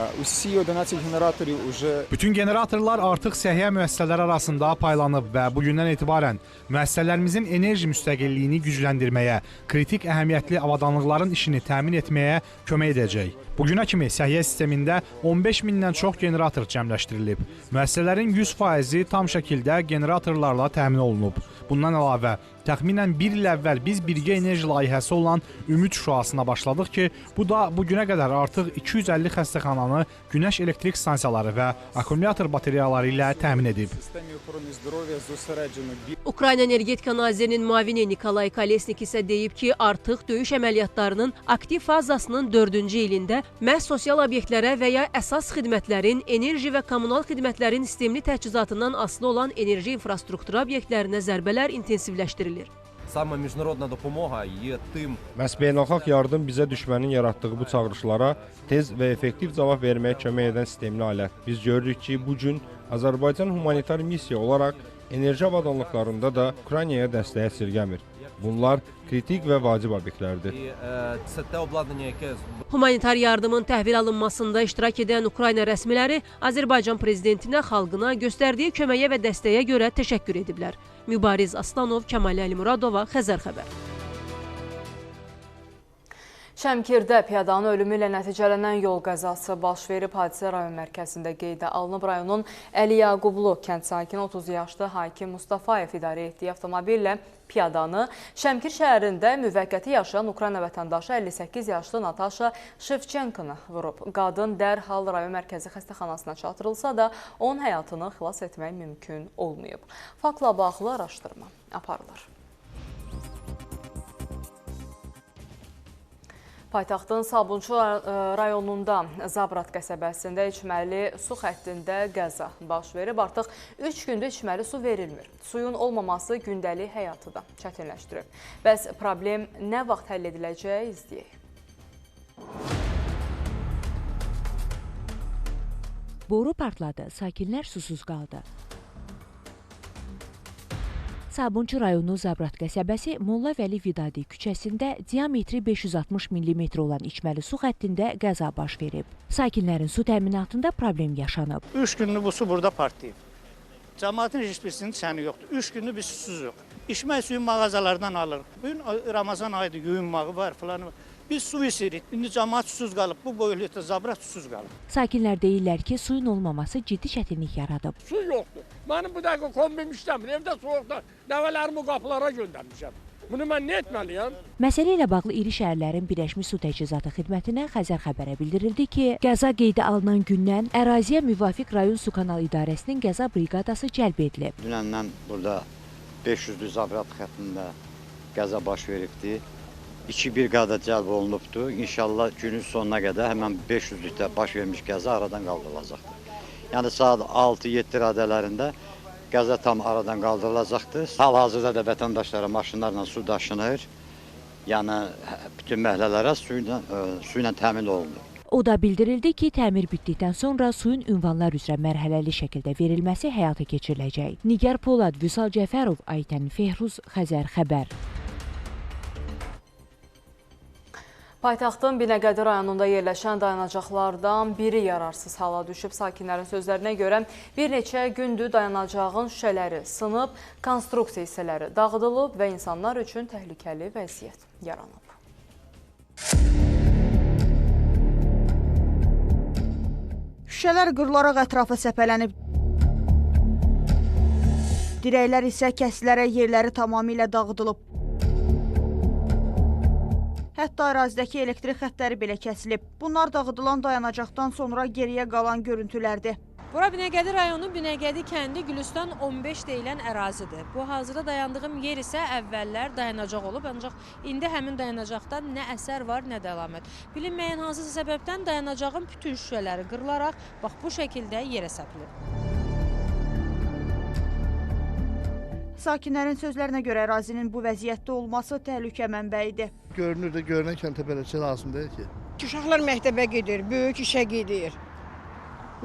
Bütün generatorlar artıq səhiyyə müəssisələri arasında paylanıb və bugündən etibarən müəssisələrimizin enerji müstəqilliyini gücləndirməyə, kritik əhəmiyyətli avadanlıqların işini təmin etməyə kömək edəcək. Bugünə kimi səhiyyə sistemində 15 mindən çox generator cəmləşdirilib. Müəssisələrin 100%-i tam şəkildə generatorlarla təmin olunub. Bundan əlavə, təxminən 1 il əvvəl biz birgə enerji layihəsi olan Ümid şüasına başladıq ki, bu da bugünə qədər artıq 250 xəstəxananı günəş elektrik stansiyaları və akkumulyator batareyaları ilə təmin edib. Ukrayna Energetika Nazirinin müavini Nikolay Kolesnik isə deyib ki, artıq döyüş əməliyyatlarının aktiv fazasının 4-cü ilində məhz sosial obyektlərə və ya əsas xidmətlərin, enerji və kommunal xidmətlərin sistemli təchizatından asılı olan enerji infrastruktura obyektlərinə zərbələr intensivləşdirilir. Məhz beynəlxalq yardım bizə düşmənin yaratdığı bu çağırışlara tez və effektiv cavab verməyə kömək edən sistemli alət. Biz görürük ki, bugün Azərbaycan humanitar missiya olaraq enerji avadanlıqlarında da Ukraynaya dəstəyə əsirgəmir. Bunlar kritik və vacib obyektlərdir. Humanitar yardımın təhvil alınmasında iştirak edən Ukrayna rəsmiləri Azərbaycan prezidentinə, xalqına göstərdiyi köməyə və dəstəyə görə təşəkkür ediblər. Mübariz Aslanov, Kəmal Əlimuradova, Xəzər xəbər. Şəmkirdə piyadanın ölümü ilə nəticələnən yol qəzası baş verib. Hadisə rayon mərkəzində qeydə alınıb. Rayonun Əli Yaqublu kənd sakini 30 yaşlı Hakim Mustafayev idarə etdiyi avtomobillə piyadanı Şəmkir şəhərində müvəqqəti yaşayan Ukrayna vətəndaşı 58 yaşlı Natasha Şevçenkonu vurub. Qadın dərhal rayon mərkəzi xəstəxanasına çatdırılsa da onun həyatını xilas etmək mümkün olmayıb. Faktla bağlı araşdırma aparılır. Paytaxtın Sabunçu rayonunda Zabrat qəsəbəsində içməli su xəttində qəza baş verib. Artıq 3 gündür içməli su verilmir. Suyun olmaması gündəlik həyatı da çətinləşdirib. Bəs problem nə vaxt həll ediləcəyi izləyək. Boru partladı, sakinlər susuz qaldı. Sabunçu rayonu Zabrat qəsəbəsi Molla Vəli Vidadi küçəsində diametri 560 mm olan içməli su xəttində qəza baş verib. Sakinlərin su təminatında problem yaşanıb. 3 günlük bu su burada partlayıb. Cəmaətin heç birisinin çəni yoxdur. 3 günlük biz susuz yox. İçmək suyu mağazalardan alırıq. Bugün Ramazan ayıdır, yuyunmağı var falan. Biz su içirik. İndi cəmaət susuz qalıb. Bu boyutda Zabrat susuz qalıb. Sakinlər deyirlər ki, suyun olmaması ciddi çətinlik yaradıb. Su yoxdur. Mənim bu dəqiqə kombim işləmir. Evdə soyuqda nəvələrimi qapılara göndərmişəm. Bunu mən nə etməliyəm? Məsələ ilə bağlı iri şəhərlərin Birləşmiş Su Təchizatı xidmətinə Xəzər xəbərə bildirildi ki, qəza qeydə alınan gündən əraziyə müvafiq rayon su kanal idarəsinin qəza briqadası cəlb edilib. Dünəndən burada 500-lü Zabrat xəttində qəza baş veribdi. 2 briqada cəlb olunubdur. İnşallah günün sonuna qədər həmən 500-lükdə baş vermiş qəza aradan qaldırılacaqdır. Yəni saat 6-7 radələrində qəza tam aradan qaldırılacaqdır. Hal-hazırda da vətəndaşlara maşınlarla su daşınır. Yəni bütün məhəllələrə su ilə təmin olunur. O da bildirildi ki, təmir bitdikdən sonra suyun ünvanlar üzrə mərhələli şəkildə verilməsi həyata keçiriləcək. Nigar Polad, Vüsal Cəfərov, Aytən Fehruz, Xəzər xəbər. Paytaxtın Binəqədi rayonunda yerləşən dayanacaqlardan biri yararsız hala düşüb. Sakinlərin sözlərinə görə bir neçə gündür dayanacağın şüşələri sınıb, konstruksiya hissələri dağıdılıb və insanlar üçün təhlükəli vəziyyət yaranıb. Şüşələr qırılaraq ətrafa səpələnib. Dirəklər isə kəsilərək yerləri tamamilə dağıdılıb. Hətta ərazidəki elektrik xəttləri belə kəsilib. Bunlar dağıdılan dayanacaqdan sonra geriyə qalan görüntülərdir. Bura Binəqədi rayonu Binəqədi kəndi Gülüstan 15 deyilən ərazidir. Bu hazırda dayandığım yer isə əvvəllər dayanacaq olub, ancaq indi həmin dayanacaqdan nə əsər var, nə də əlamət. Bilinməyən hansısa səbəbdən dayanacağın bütün şüşələri qırılaraq bax bu şəkildə yerə səpilib. Sakinlərin sözlərinə görə ərazinin bu vəziyyətdə olması təhlükə mənbəyidir. Görünür də görünən kəndə bələdçi lazım deyil ki. Uşaqlar məktəbə gedir, böyük işə gedir.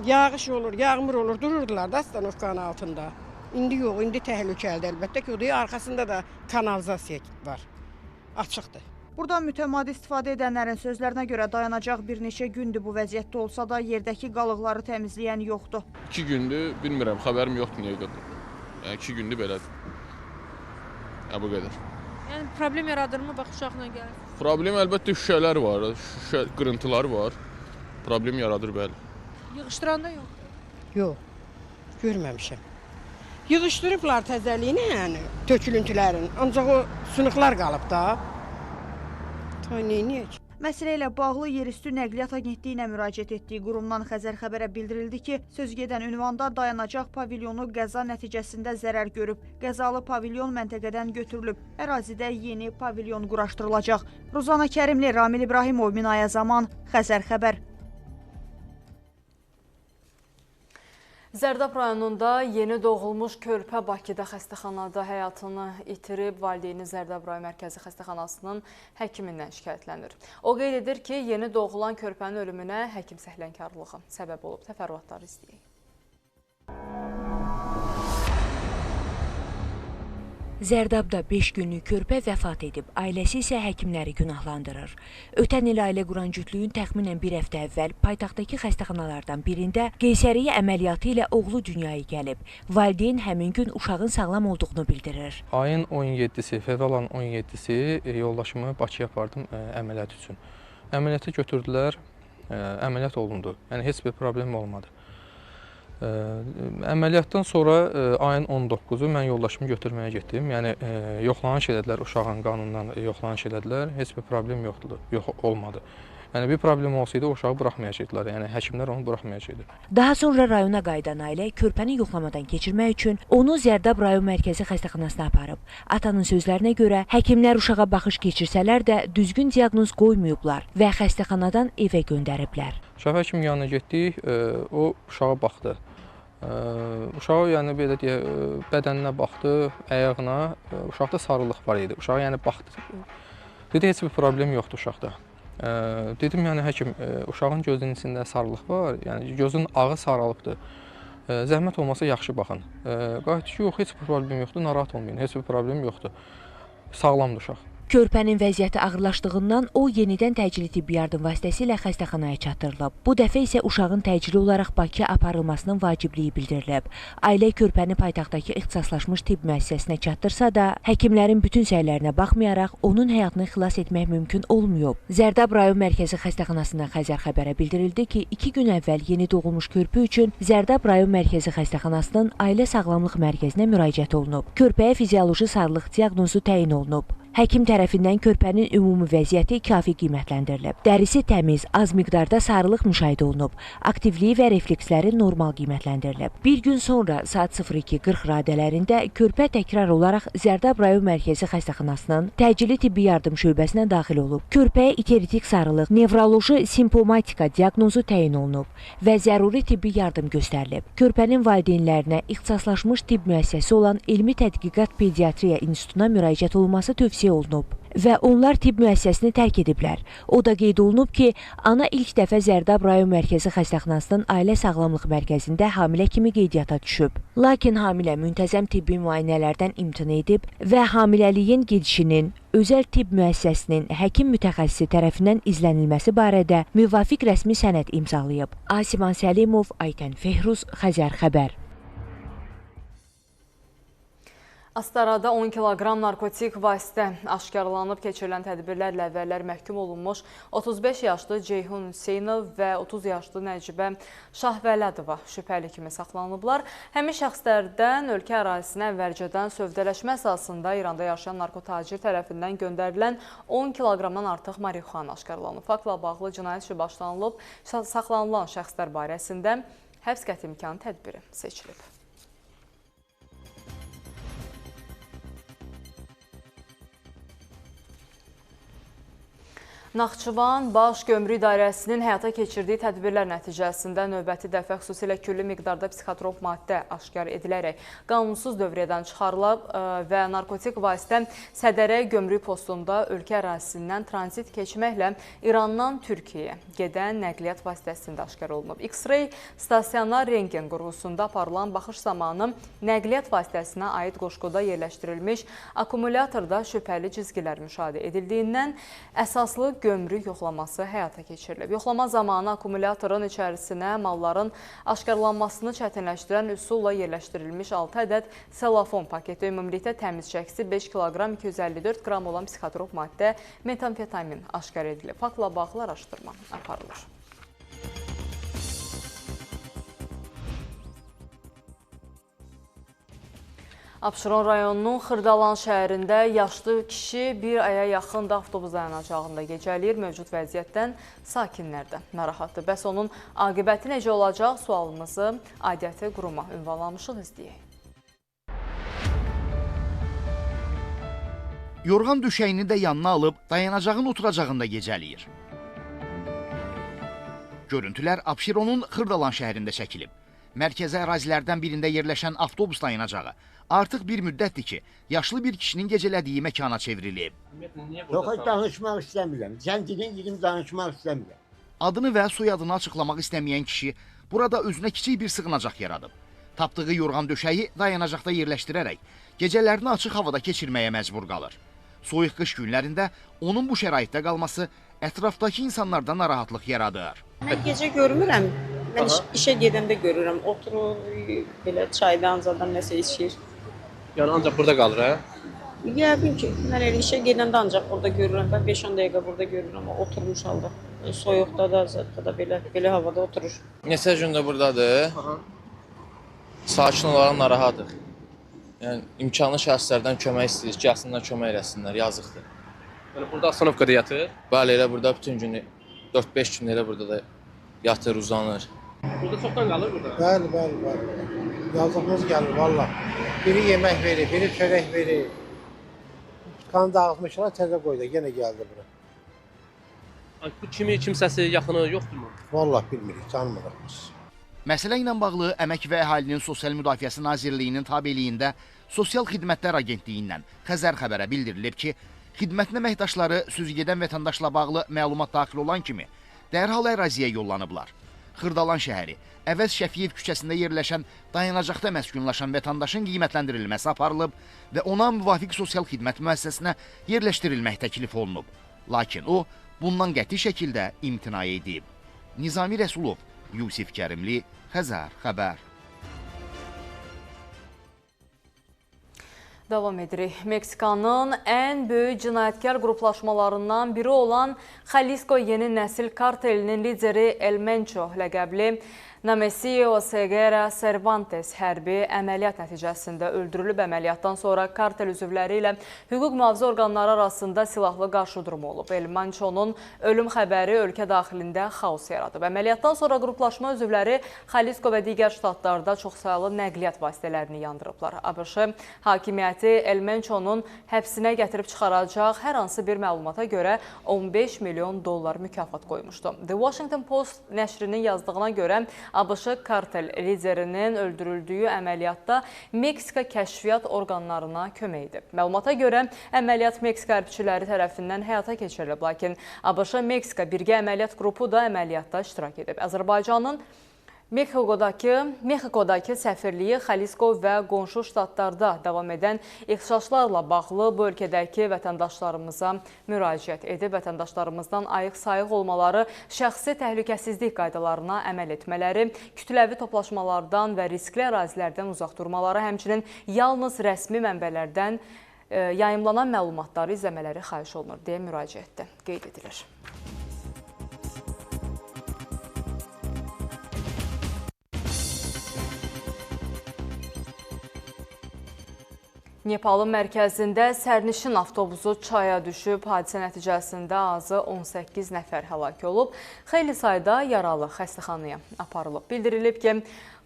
Yağış olur, yağmur olur, dururdular da stanovkanın altında. İndi yox, indi təhlükəlidir əlbəttə ki, o da arxasında da kanalizasiya var, açıqdır. Buradan mütəmadi istifadə edənlərin sözlərinə görə dayanacaq bir neçə gündür bu vəziyyətdə olsa da yerdəki qalıqları təmizləyən yoxdur. 2 gündür, bilmirəm, xəbərim yoxdur niyə qədər. Yəni 2 gündür belədir. Bu qədər. Yəni problem yaradırmı bax uşaqla gəlir? Problem əlbəttə şüşələr var, şüşə qırıntılar var. Problem yaradır bəli. Yığışdıranda yox. Yox, görməmişəm. Yığışdırıblar təzəliyini, yəni tökülüntülərin, ancaq o sınıqlar qalıb da. Neyniyək? Məsələ ilə bağlı Yerüstü Nəqliyyat Agentliyinə müraciət etdiyi qurumdan Xəzər xəbərə bildirildi ki, sözgedən ünvanda dayanacaq pavilyonu qəza nəticəsində zərər görüb. Qəzalı pavilyon məntəqədən götürülüb. Ərazidə yeni pavilyon quraşdırılacaq. Ruzana Kərimli, Ramil İbrahimov, Minaya Zaman, Xəzər xəbər. Zərdab rayonunda yeni doğulmuş körpə Bakıda xəstəxanada həyatını itirib. Valideyni Zərdab rayon mərkəzi xəstəxanasının həkimindən şikayətlənir. O qeyd edir ki, yeni doğulan körpənin ölümünə həkim səhlənkarlığı səbəb olub. Təfərrüatları izləyək. Zərdabda 5 günlük körpə vəfat edib, ailəsi isə həkimləri günahlandırır. Ötən il ailə quran cütlüyün təxminən bir həftə əvvəl paytaxtdakı xəstəxanalardan birində qeysəriyyə əməliyyatı ilə oğlu dünyaya gəlib. Valideyn həmin gün uşağın sağlam olduğunu bildirir. Ayın 17-si, fevralın 17-si yoldaşımı Bakıya apardım əməliyyat üçün. Əməliyyata götürdülər, əməliyyat olundu. Yəni heç bir problem olmadı. Əməliyyatdan sonra ayın 19-u mən yoldaşımı götürməyə getdim. Yəni yoxlanış elədilər, uşağın qanından yoxlanış elədilər. Heç bir problem olmadı. Yəni bir problem olsaydı o uşağı buraxmayacaqdılar. Yəni həkimlər onu buraxmayacaqdı. Daha sonra rayona qayıdan ailə körpəni yoxlamadan keçirmək üçün onu Zərdab rayon mərkəzi xəstəxanasına aparıb. Atanın sözlərinə görə həkimlər uşağa baxış keçirsələr də düzgün diaqnoz qoymayıblar və xəstəxanadan evə göndəriblər. Uşaq həkim yanına getdik, o uşağa baxdı. Uşağı yəni belə deyə bədəninə baxdı, ayağına, uşaqda sarılıq var idi. Uşağa yəni baxdı. Dedi heç bir problem yoxdur uşaqda. Dedim yəni həkim, uşağın gözünün içində sarılıq var, yəni gözün ağı sarılıbdır. Zəhmət olmasa yaxşı baxın. Qayıtdı ki, yox, heç bir problem yoxdur, narahat olmayın, heç bir problem yoxdur. Sağlamdır uşaq. Körpənin vəziyyəti ağırlaşdığından o yenidən təcili tibbi yardım vasitəsilə xəstəxanaya çatdırılıb. Bu dəfə isə uşağın təcili olaraq Bakıya aparılmasının vacibliyi bildirilib. Ailə körpəni paytaxtdakı ixtisaslaşmış tibb müəssisəsinə çatdırsa da, həkimlərin bütün səylərinə baxmayaraq onun həyatını xilas etmək mümkün olmayıb. Zərdab rayon mərkəzi xəstəxanasından Xəzər xəbərə bildirildi ki, 2 gün əvvəl yeni doğulmuş körpü üçün Zərdab rayon mərkəzi xəstəxanasının ailə sağlamlıq mərkəzinə müraciət olunub. Körpəyə fizioloji sarılıq diaqnozu təyin olunub. Həkim tərəfindən körpənin ümumi vəziyyəti kafi qiymətləndirilib. Dərisi təmiz, az miqdarda sarılıq müşahidə olunub. Aktivliyi və refleksləri normal qiymətləndirilib. Bir gün sonra saat 02:40 radələrində körpə təkrar olaraq Zərdab rayon mərkəzi xəstəxanasının təcili tibbi yardım şöbəsinə daxil olub. Körpəyə iteritik sarılıq, nevroloji simpomatika diaqnozu təyin olunub və zəruri tibbi yardım göstərilib. Körpənin valideynlərinə ixtisaslaşmış tibb müəssisəsi olan Elmi Tədqiqat Pediatriya İnstitutuna müraciət olunması tövsiyə olunub və onlar tibb müəssisəsini tərk ediblər. O da qeyd olunub ki, ana ilk dəfə Zərdab rayon mərkəzi xəstəxanasının ailə sağlamlıq mərkəzində hamilə kimi qeydiyyata düşüb. Lakin hamilə müntəzəm tibbi müayinələrdən imtina edib və hamiləliyin gedişinin özəl tibb müəssisəsinin həkim mütəxəssisi tərəfindən izlənilməsi barədə müvafiq rəsmi sənəd imzalayıb. Asiman Səlimov, Aytən Fehruz, Xəzər xəbər. Astarada 10 kiloqram narkotik vasitə aşkarlanıb keçirilən tədbirlərlə əvvəllər məhkum olunmuş 35 yaşlı Ceyhun Hüseynov və 30 yaşlı Nəcibə Şahvələdova şübhəli kimi saxlanılıblar. Həmin şəxslərdən ölkə ərazisinə əvvəlcədən sövdələşmə əsasında İranda yaşayan narkotacir tərəfindən göndərilən 10 kiloqramdan artıq marixuana aşkarlanıb. Faktla bağlı cinayət işi başlanılıb, saxlanılan şəxslər barəsində həbs qəti imkanı tədbiri seçilib. Naxçıvan Baş Gömrük İdarəsinin həyata keçirdiyi tədbirlər nəticəsində növbəti dəfə xüsusilə külli miqdarda psixotrop maddə aşkar edilərək qanunsuz dövriyyədən çıxarılıb və narkotik vasitə Sədərə Gömrük postunda ölkə ərazisindən tranzit keçməklə İrandan Türkiyəyə gedən nəqliyyat vasitəsində aşkar olunub. X-ray stasionar rengen qurğusunda aparılan baxış zamanı nəqliyyat vasitəsinə aid qoşquda yerləşdirilmiş akkumulyatorda şübhəli cizgilər müşahidə edildiyindən əsaslı gömrük yoxlaması həyata keçirilib. Yoxlama zamanı akkumulyatorun içərisinə malların aşkarlanmasını çətinləşdirən üsulla yerləşdirilmiş 6 ədəd selofon paketi, ümumilikdə təmiz çəkisi 5 kiloqram 254 qram olan psixotrop maddə metamfetamin aşkar edilib. Faktla bağlı araşdırma aparılır. Abşeron rayonunun Xırdalan şəhərində yaşlı kişi bir aya yaxın da avtobus dayanacağında gecələyir. Mövcud vəziyyətdən sakinlər də narahatdır. Bəs onun aqibəti necə olacaq sualımızı aidiyyəti quruma ünvanlamışıq, izləyək. Yorğan düşəyini də yanına alıb dayanacağın oturacağında gecələyir. Görüntülər Abşeronun Xırdalan şəhərində çəkilib. Mərkəzi ərazilərdən birində yerləşən avtobus dayanacağı artıq bir müddətdir ki, yaşlı bir kişinin gecələdiyi məkana çevrilib. Yox, danışmaq istəmirəm. Zəncirin gidim danışmaq istəmirəm. Adını və soyadını açıqlamaq istəməyən kişi burada özünə kiçik bir sığınacaq yaradıb. Tapdığı yorğan döşəyi dayanacaqda yerləşdirərək gecələrini açıq havada keçirməyə məcbur qalır. Soyuq qış günlərində onun bu şəraitdə qalması ətrafdakı insanlarda narahatlıq yaradır. Mən gecə görmürəm. Mən işə gedəndə görürəm. Oturur, belə çaydan, zadan nəsə içir. Yəni ancaq burada qalır, hə? Yəqin ki, mən elə işə gedəndə ancaq burada görürəm. Ben 5-10 dəqiqə burada görürəm, oturmuş halda. Soyuqda da, zətdə də belə havada oturur. Neçə gündə buradadır. Sakin olaraq narahatıq. Yəni imkanlı şəxslərdən kömək istəyir, gəlsinlər kömək eləsinlər, yazıqdır. Yəni burada astanovkada yatır? Bəli, elə burada bütün günü 4-5 gün elə burada da yatır, uzanır. Burada çoxdan qalır burada? Bəli, bəli, bəli. Yazığımız gəlir valla. Biri yemək verir, biri çörək verir. Kan dağıtmışlar, təzə qoydu, yenə gəldi bura. Bu kimi, kimsəsi, yaxını yoxdurmu? Vallahi bilmirik, tanımırıq biz. Məsələ ilə bağlı Əmək və Əhalinin Sosial Müdafiəsi Nazirliyinin tabeliyində Sosial Xidmətlər Agentliyindən Xəzər xəbərə bildirilib ki, xidmətin əməkdaşları sözügedən vətəndaşla bağlı məlumat daxil olan kimi dərhal əraziyə yollanıblar. Xırdalan şəhəri, Əvəz Şəfiyev küçəsində yerləşən dayanacaqda məskunlaşan vətəndaşın qiymətləndirilməsi aparılıb və ona müvafiq sosial xidmət müəssisəsinə yerləşdirilmək təklif olunub. Lakin o, bundan qəti şəkildə imtina edib. Nizami Rəsulov, Yusif Kərimli, Xəzər xəbər. Davam edirik. Meksikanın ən böyük cinayətkar qruplaşmalarından biri olan Xalisko Yeni Nəsil kartelinin lideri El Mencho ləqəbli Namesio Segura Cervantes hərbi əməliyyat nəticəsində öldürülüb. Əməliyyatdan sonra kartel üzvləri ilə hüquq mühafizə orqanları arasında silahlı qarşıdurma olub. El Mencho'nun ölüm xəbəri ölkə daxilində xaos yaradıb. Əməliyyatdan sonra qruplaşma üzvləri Xalisko və digər ştatlarda çoxsaylı nəqliyyat vasitələrini yandırıblar. ABŞ hakimiyyəti El Mencho'nun həbsinə gətirib çıxaracaq hər hansı bir məlumata görə $15 milyon mükafat qoymuşdu. The Washington Post nəşrinin yazdığına görə ABŞ kartel liderinin öldürüldüyü əməliyyatda Meksika kəşfiyyat orqanlarına kömək edib. Məlumata görə əməliyyat Meksika hərbçiləri tərəfindən həyata keçirilib, lakin ABŞ-Meksika birgə əməliyyat qrupu da əməliyyatda iştirak edib. Azərbaycanın Mexikodakı səfirliyi Xalisko və qonşu ştatlarda davam edən ixşaşlarla bağlı bu ölkədəki vətəndaşlarımıza müraciət edib. Vətəndaşlarımızdan ayıq-sayıq olmaları, şəxsi təhlükəsizlik qaydalarına əməl etmələri, kütləvi toplaşmalardan və riskli ərazilərdən uzaq durmaları, həmçinin yalnız rəsmi mənbələrdən yayımlanan məlumatları izləmələri xahiş olunur deyə müraciətdə qeyd edilir. Nepalın mərkəzində sərnişin avtobusu çaya düşüb, hadisə nəticəsində azı 18 nəfər həlak olub, xeyli sayda yaralı xəstəxanaya aparılıb. Bildirilib ki,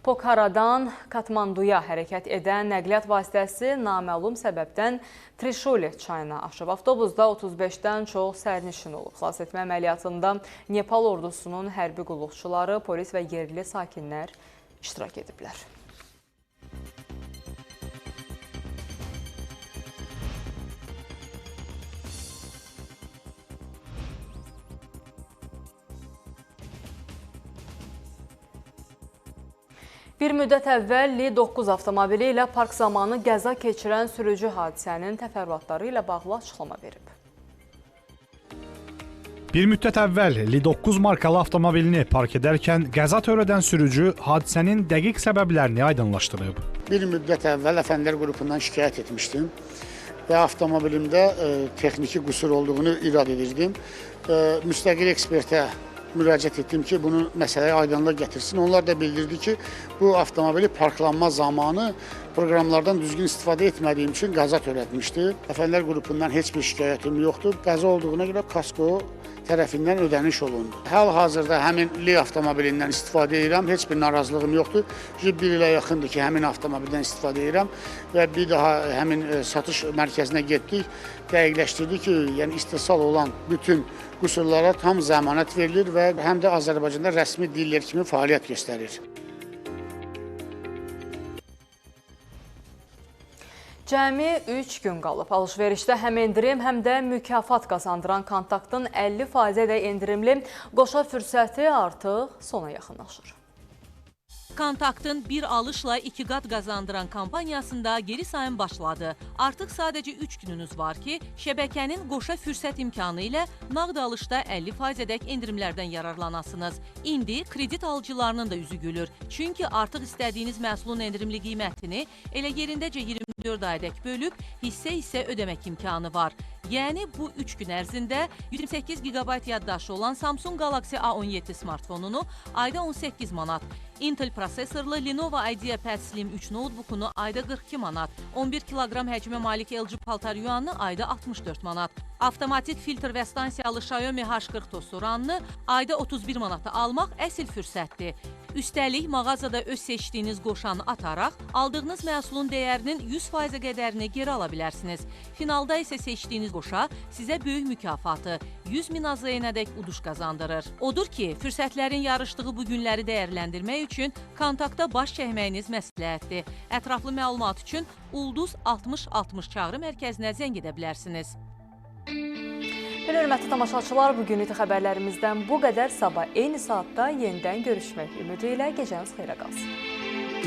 Pokharadan Katmanduya hərəkət edən nəqliyyat vasitəsi naməlum səbəbdən Trishuli çayına aşıb. Avtobusda 35-dən çox sərnişin olub. Xilas etmə əməliyyatında Nepal ordusunun hərbi qulluqçuları, polis və yerli sakinlər iştirak ediblər. Bir müddət əvvəl Li-9 avtomobili ilə park zamanı qəza keçirən sürücü hadisənin təfərrüatları ilə bağlı açıqlama verib. Bir müddət əvvəl Li-9 markalı avtomobilini park edərkən qəza törədən sürücü hadisənin dəqiq səbəblərini aydınlaşdırıb. Bir müddət əvvəl Əfəndilər qrupundan şikayət etmişdim və avtomobilimdə texniki qüsur olduğunu irad edirdim. Müstəqil ekspertə müraciət etdim ki, bunu məsələyə aydınlıq gətirsin. Onlar da bildirdi ki, bu avtomobili parklanma zamanı proqramlardan düzgün istifadə etmədiyim üçün qəza törətmişdir. Əfəndilər qrupundan heç bir şikayətim yoxdur. Qəza olduğuna görə kasko tərəfindən ödəniş olundu. Hal-hazırda həmin Li avtomobilindən istifadə edirəm, heç bir narazılığım yoxdur. Bir ilə yaxındır ki, həmin avtomobildən istifadə edirəm və bir daha həmin satış mərkəzinə getdik, dəqiqləşdirdik ki, yəni istehsal olan bütün qüsurlara tam zəmanət verilir və həm də Azərbaycanda rəsmi dillər kimi fəaliyyət göstərir. Cəmi 3 gün qalıb. Alış-verişdə həm endirim, həm də mükafat qazandıran kontaktın 50%-də endirimli qoşa fürsəti artıq sona yaxınlaşır. Kontaktın bir alışla 2 qat qazandıran kampaniyasında geri sayım başladı. Artıq sadəcə 3 gününüz var ki, şəbəkənin qoşa fürsət imkanı ilə nağd alışda 50%-dək endirimlərdən yararlanasınız. İndi kredit alıcılarının da üzü gülür. Çünki artıq istədiyiniz məhsulun endirimli qiymətini elə yerindəcə 20 4 aydək bölüb hissə-hissə ödəmək imkanı var. Yəni bu 3 gün ərzində 128 GB yaddaşı olan Samsung Galaxy A17 smartfonunu ayda 18 manat, Intel prosesorlu Lenovo IdeaPad Slim 3 notebookunu ayda 42 manat, 11 kiloqram həcmə malik LG paltar yuanını ayda 64 manat, avtomatik filtr və stansiyalı Xiaomi H40 tosturanını ayda 31 manata almaq əsl fürsətdir. Üstəlik, mağazada öz seçdiyiniz qoşanı ataraq, aldığınız məhsulun dəyərinin 100% qədərini geri ala bilərsiniz. Finalda isə seçdiyiniz qoşa sizə böyük mükafatı 100 min AZN-ədək uduş qazandırır. Odur ki, fürsətlərin yarışdığı bu günləri dəyərləndirmək üçün kontaktda baş çəkməyiniz məsləhətdir. Ətraflı məlumat üçün Ulduz 6060 çağrı mərkəzinə zəng edə bilərsiniz. Hörmətli tamaşaçılar, bugünlük xəbərlərimizdən bu qədər. Sabah eyni saatda yenidən görüşmək ümidi ilə gecəniz xeyrə qalsın.